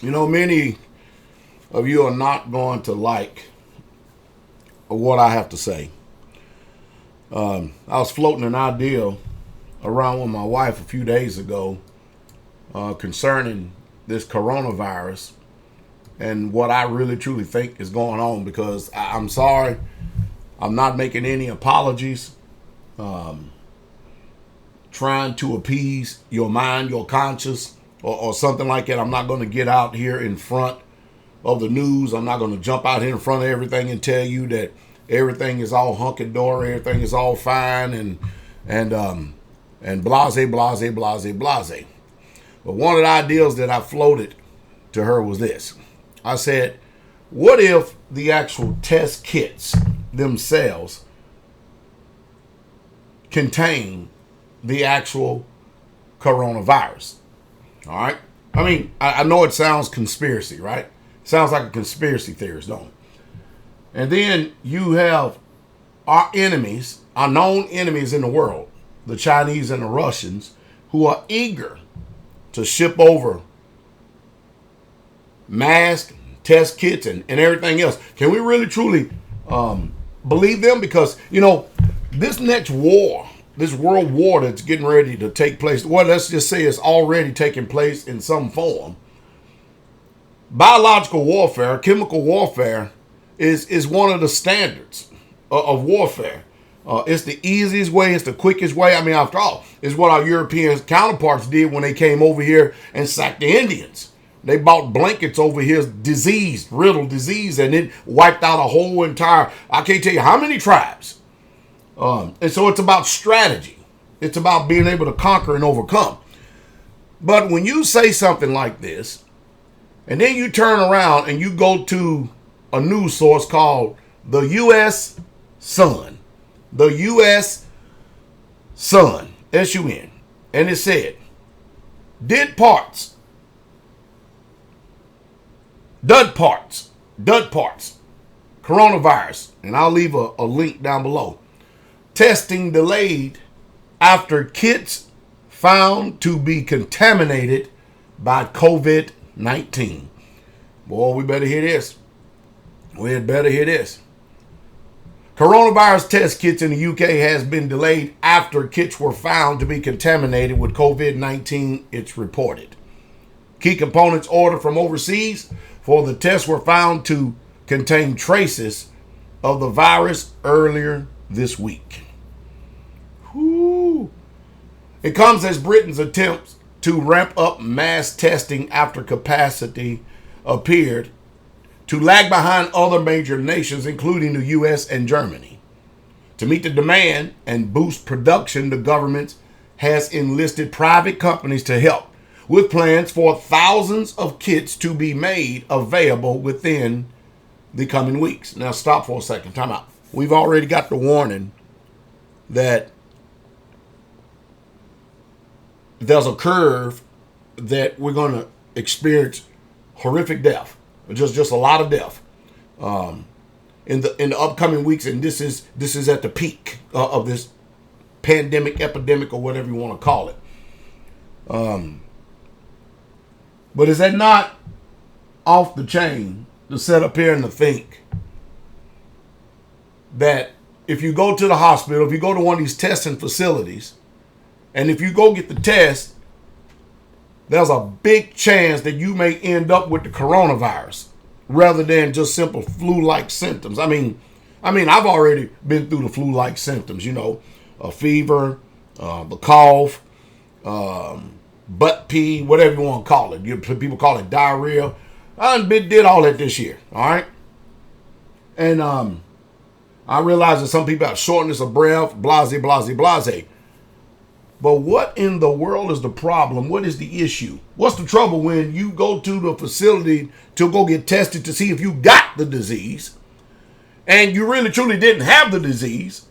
You know, many of you are not going to like what I have to say. I was floating an idea around with my wife a few days ago concerning this coronavirus and what I really truly think is going on, because I'm sorry, I'm not making any apologies, trying to appease your mind, your conscience, or something like that. I'm not going to get out here in front of the news. I'm not going to jump out here in front of everything and tell you that everything is all hunky-dory, everything is all fine, and blase, blase, blase, blase. But one of the ideas that I floated to her was this. I said, what if the actual test kits themselves contain the actual coronavirus? All right. I mean, I know it sounds conspiracy, right? It sounds like a conspiracy theorist, don't it? And then you have our enemies, our known enemies in the world, the Chinese and the Russians, who are eager to ship over masks, test kits, and everything else. Can we really truly believe them? Because, you know, this next war, this world war that's getting ready to take place, well, let's just say it's already taking place in some form. Biological warfare, chemical warfare is one of the standards of warfare. It's the easiest way, it's the quickest way. I mean, after all, it's what our European counterparts did when they came over here and sacked the Indians. They bought blankets over here, riddled disease, and it wiped out a whole entire, I can't tell you how many tribes. And so it's about strategy. It's about being able to conquer and overcome. But when you say something like this, and then you turn around and you go to a news source called the U.S. Sun, the U.S. Sun, S-U-N, and it said, dud parts, coronavirus, and I'll leave a link down below. Testing delayed after kits found to be contaminated by COVID-19. Boy, we better hear this. We had better hear this. Coronavirus test kits in the UK has been delayed after kits were found to be contaminated with COVID-19, it's reported. Key components ordered from overseas for the tests were found to contain traces of the virus earlier this week. Whew. It comes as Britain's attempts to ramp up mass testing after capacity appeared to lag behind other major nations, including the U.S. and Germany. To meet the demand and boost production, the government has enlisted private companies to help, with plans for thousands of kits to be made available within the coming weeks. Now stop for a second, time out. We've already got the warning that there's a curve that we're going to experience horrific death, just a lot of death in the upcoming weeks, and this is at the peak of this pandemic, epidemic, or whatever you want to call it. But is that not off the chain to sit up here and to think that if you go to the hospital, if you go to one of these testing facilities, and if you go get the test, there's a big chance that you may end up with the coronavirus rather than just simple flu-like symptoms. I mean, I've already been through the flu-like symptoms, you know, a fever, the cough, butt pee, whatever you want to call it. People call it diarrhea. I did all that this year, all right? And I realize that some people have shortness of breath, blase, blase, blase. But what in the world is the problem? What is the issue? What's the trouble when you go to the facility to go get tested to see if you got the disease and you really truly didn't have the disease,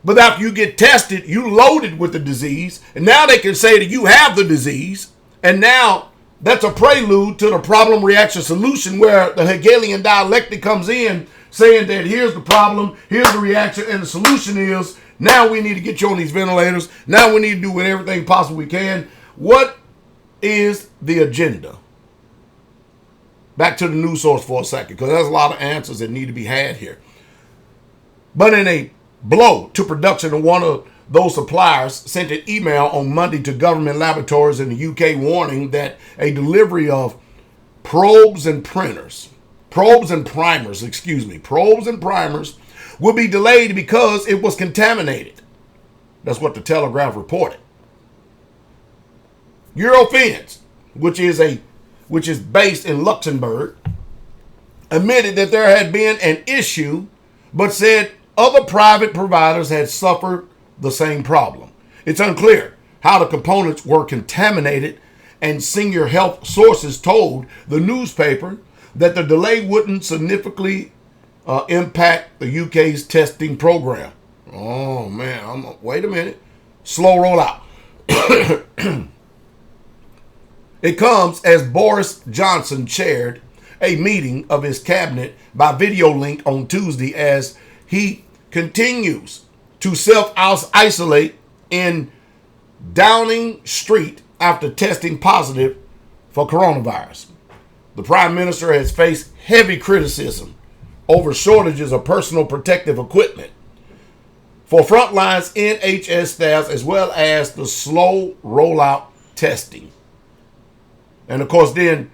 but after you get tested, you loaded with the disease, and now they can say that you have the disease, and now that's a prelude to the problem, reaction, solution, where the Hegelian dialectic comes in saying that here's the problem, here's the reaction, and the solution is now we need to get you on these ventilators. Now we need to do everything possible we can. What is the agenda? Back to the news source for a second, because there's a lot of answers that need to be had here. But in a blow to production, one of those suppliers sent an email on Monday to government laboratories in the UK warning that a delivery of probes and primers will be delayed because it was contaminated. That's what the Telegraph reported. Eurofins, which is based in Luxembourg, admitted that there had been an issue, but said other private providers had suffered the same problem. It's unclear how the components were contaminated, and senior health sources told the newspaper that the delay wouldn't significantly impact the UK's testing program. Oh man, wait a minute. Slow rollout. It comes as Boris Johnson chaired a meeting of his cabinet by video link on Tuesday as he continues to self-isolate in Downing Street after testing positive for coronavirus. The Prime Minister has faced heavy criticism over shortages of personal protective equipment for frontlines NHS staff, as well as the slow rollout testing. And of course, then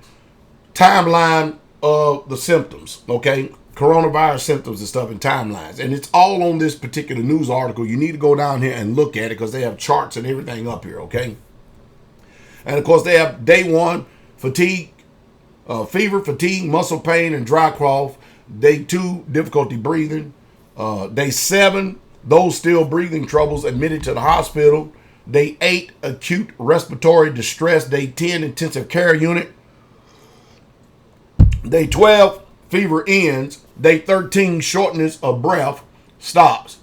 timeline of the symptoms, okay? Coronavirus symptoms and stuff and timelines. And it's all on this particular news article. You need to go down here and look at it because they have charts and everything up here, okay? And of course, they have day 1, fatigue, fever, fatigue, muscle pain, and dry cough. Day 2, difficulty breathing. Day 7, those still breathing troubles admitted to the hospital. Day 8, acute respiratory distress. Day 10, intensive care unit. Day 12, fever ends. Day 13, shortness of breath stops.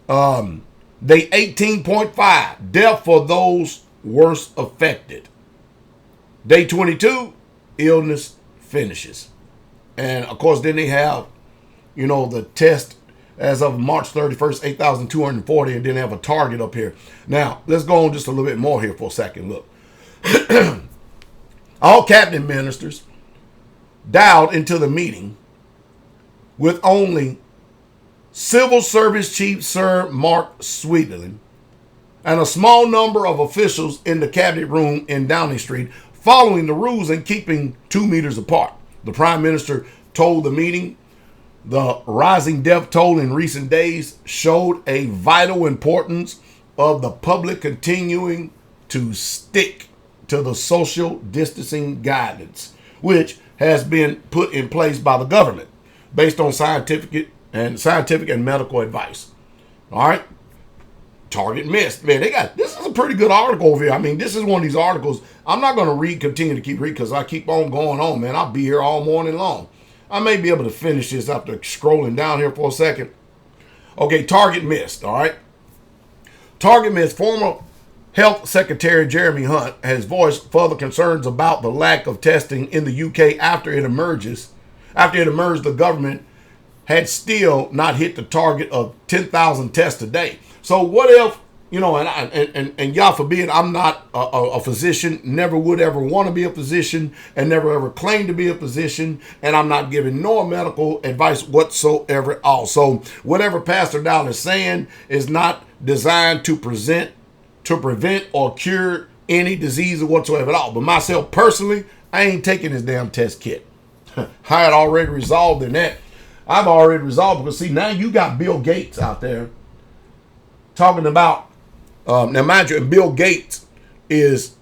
Day 18.5, death for those worst affected. Day 22, illness finishes. And of course, then they have, the test as of March 31st, 8,240, and then they have a target up here. Now, let's go on just a little bit more here for a second. Look. All cabinet ministers dialed into the meeting with only Civil Service Chief Sir Mark Sweetland and a small number of officials in the cabinet room in Downing Street, following the rules and keeping 2 meters apart. The Prime Minister told the meeting the rising death toll in recent days showed a vital importance of the public continuing to stick to the social distancing guidance, which has been put in place by the government based on scientific and medical advice. All right. Target missed. Man, this is a pretty good article over here. I mean, this is one of these articles I'm not going to continue to keep reading because I keep on going on, man. I'll be here all morning long. I may be able to finish this after scrolling down here for a second. Okay, target missed, all right? Target missed. Former Health Secretary Jeremy Hunt has voiced further concerns about the lack of testing in the UK after it emerged the government had still not hit the target of 10,000 tests a day. So what if, and y'all forbid, I'm not a physician, never would ever want to be a physician, and never ever claim to be a physician, and I'm not giving no medical advice whatsoever at all. So whatever Pastor Dowell is saying is not designed to prevent or cure any disease or whatsoever at all. But myself personally, I ain't taking this damn test kit. I had already resolved in that. I've already resolved because, see, now you got Bill Gates out there talking about, now mind you, and Bill Gates is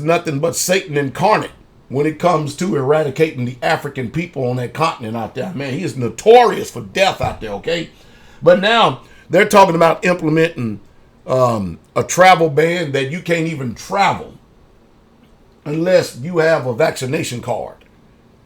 nothing but Satan incarnate when it comes to eradicating the African people on that continent out there. Man, he is notorious for death out there, okay? But now they're talking about implementing a travel ban that you can't even travel unless you have a vaccination card.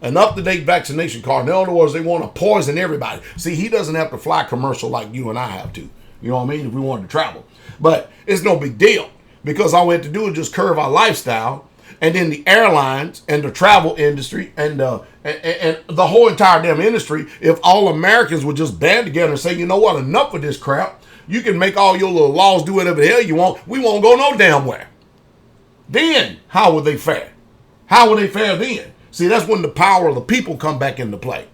An up-to-date vaccination card. In other words, they want to poison everybody. See, he doesn't have to fly commercial like you and I have to. You know what I mean? If we wanted to travel. But it's no big deal because all we have to do is just curve our lifestyle, and then the airlines and the travel industry and the whole entire damn industry, if all Americans would just band together and say, you know what, enough of this crap. You can make all your little laws do whatever the hell you want. We won't go no damn where. Then how would they fare? How would they fare then? See, that's when the power of the people come back into play.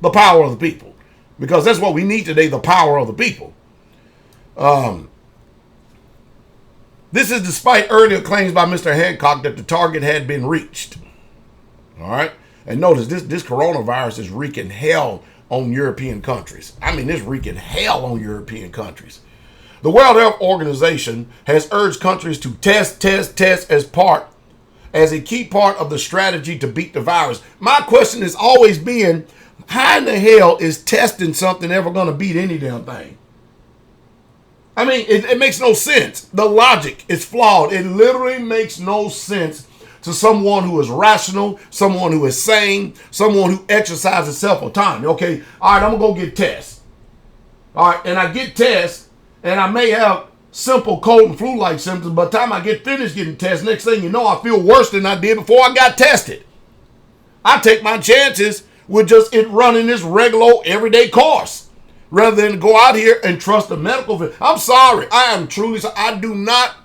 The power of the people. Because that's what we need today, the power of the people. This is despite earlier claims by Mr. Hancock that the target had been reached. All right? And notice, this coronavirus is wreaking hell on European countries. I mean, it's wreaking hell on European countries. The World Health Organization has urged countries to test as a key part of the strategy to beat the virus. My question has always been, how in the hell is testing something ever going to beat any damn thing? I mean, it makes no sense. The logic is flawed. It literally makes no sense to someone who is rational, someone who is sane, someone who exercises self-autonomy. Okay, all right, I'm going to go get tests. All right, and I get tests, and I may have simple cold and flu-like symptoms. By the time I get finished getting tests, next thing you know, I feel worse than I did before I got tested. I take my chances with just it running this regular everyday course rather than go out here and trust the medical. I'm sorry. I do not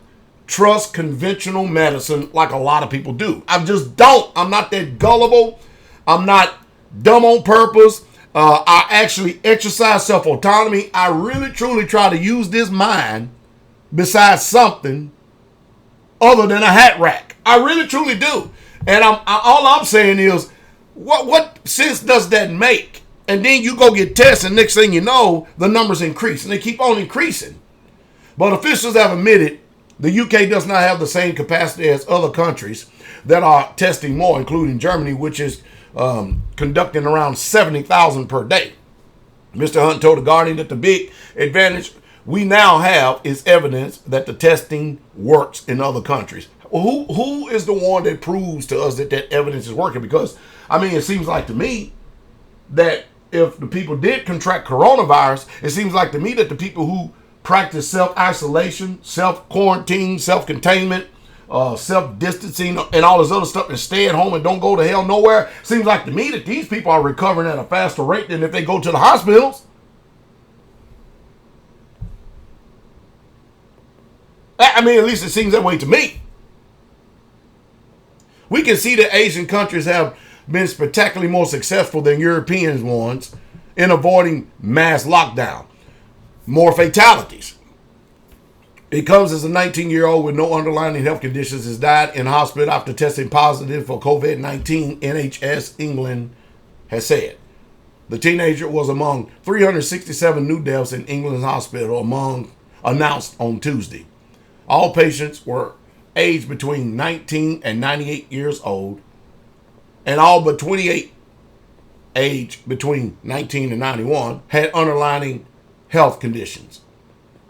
trust conventional medicine like a lot of people do. I just don't. I'm not that gullible. I'm not dumb on purpose. I actually exercise self-autonomy. I really, truly try to use this mind besides something other than a hat rack. I really, truly do. And all I'm saying is, what sense does that make? And then you go get tests, and next thing you know, the numbers increase, and they keep on increasing. But officials have admitted the UK does not have the same capacity as other countries that are testing more, including Germany, which is conducting around 70,000 per day. Mr. Hunt told The Guardian that the big advantage we now have is evidence that the testing works in other countries. Well, who is the one that proves to us that evidence is working? Because, I mean, it seems like to me that if the people did contract coronavirus, it seems like to me that the people who practice self-isolation, self-quarantine, self-containment, self-distancing, and all this other stuff, and stay at home and don't go to hell nowhere, seems like to me that these people are recovering at a faster rate than if they go to the hospitals. I mean, at least it seems that way to me. We can see that Asian countries have been spectacularly more successful than European ones in avoiding mass lockdown. More fatalities. It comes as a 19-year-old with no underlying health conditions has died in hospital after testing positive for COVID-19, NHS England has said. The teenager was among 367 new deaths in England's hospital announced on Tuesday. All patients were aged between 19 and 98 years old, and all but 28 aged between 19 and 91 had underlying health conditions.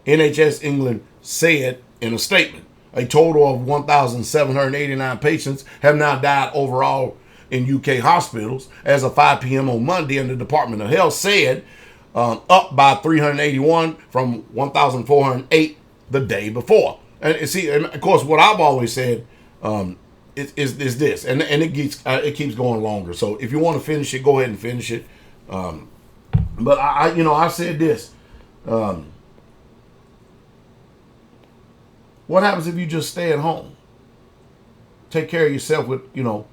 NHS England said in a statement, a total of 1,789 patients have now died overall in UK hospitals as of 5 p.m. on Monday, and the Department of Health said up by 381 from 1,408 the day before. And see, and of course, what I've always said is this, and it keeps going longer. So if you want to finish it, go ahead and finish it. But I said this. What happens if you just stay at home? Take care of yourself with, the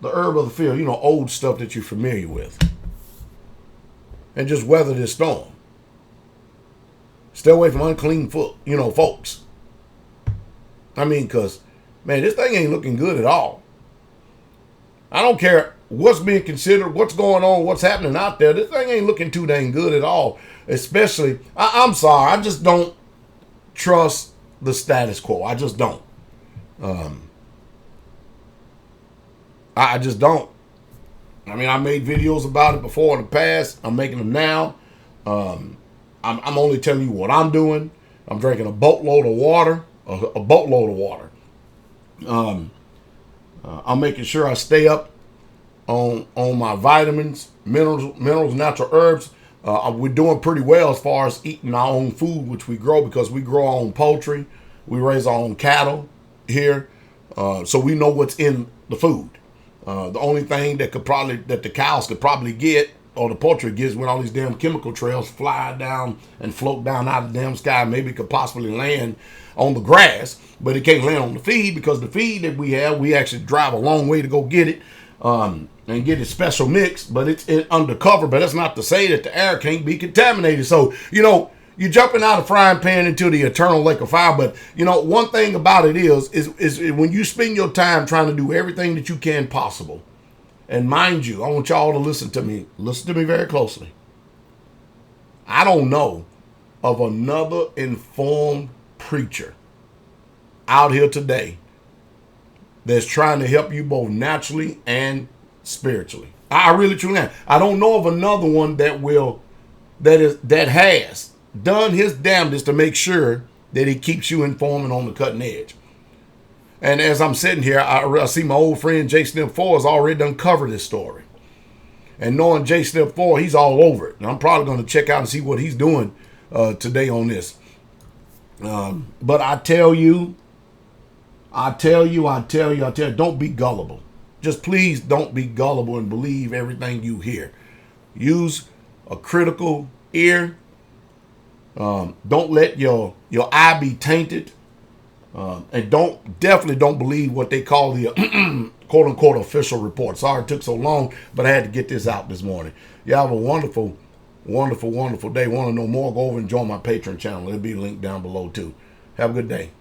herb of the field, old stuff that you're familiar with. And just weather this storm. Stay away from unclean folks. I mean, because, man, this thing ain't looking good at all. I don't care what's being considered, what's going on, what's happening out there. This thing ain't looking too dang good at all. Especially, I'm sorry, I just don't trust the status quo. I just don't. I just don't. I mean, I made videos about it before in the past. I'm making them now. I'm only telling you what I'm doing. I'm drinking a boatload of water. I'm making sure I stay up on my vitamins, minerals, natural herbs. We're doing pretty well as far as eating our own food, which we grow because we grow our own poultry. We raise our own cattle here. So we know what's in the food. The only thing that the cows could probably get or the portrait gets when all these damn chemical trails fly down and float down out of the damn sky. Maybe it could possibly land on the grass, but it can't land on the feed, because the feed that we have, we actually drive a long way to go get it and get it special mixed, but it's undercover. But that's not to say that the air can't be contaminated. So, you're jumping out of frying pan into the eternal lake of fire. But, one thing about it is when you spend your time trying to do everything that you can possible, and mind you, I want y'all to listen to me very closely. I don't know of another informed preacher out here today that's trying to help you both naturally and spiritually. I really truly am. I don't know of another one that has done his damnedest to make sure that he keeps you informed and on the cutting edge. And as I'm sitting here, I see my old friend J. Snip 4 has already done covered this story. And knowing J. Snip 4, he's all over it. And I'm probably going to check out and see what he's doing today on this. But I tell you, don't be gullible. Just please don't be gullible and believe everything you hear. Use a critical ear. Don't let your eye be tainted. And definitely don't believe what they call the quote unquote official report. Sorry it took so long, but I had to get this out this morning. You have a wonderful, wonderful, wonderful day. Want to know more? Go over and join my Patreon channel. It'll be linked down below too. Have a good day.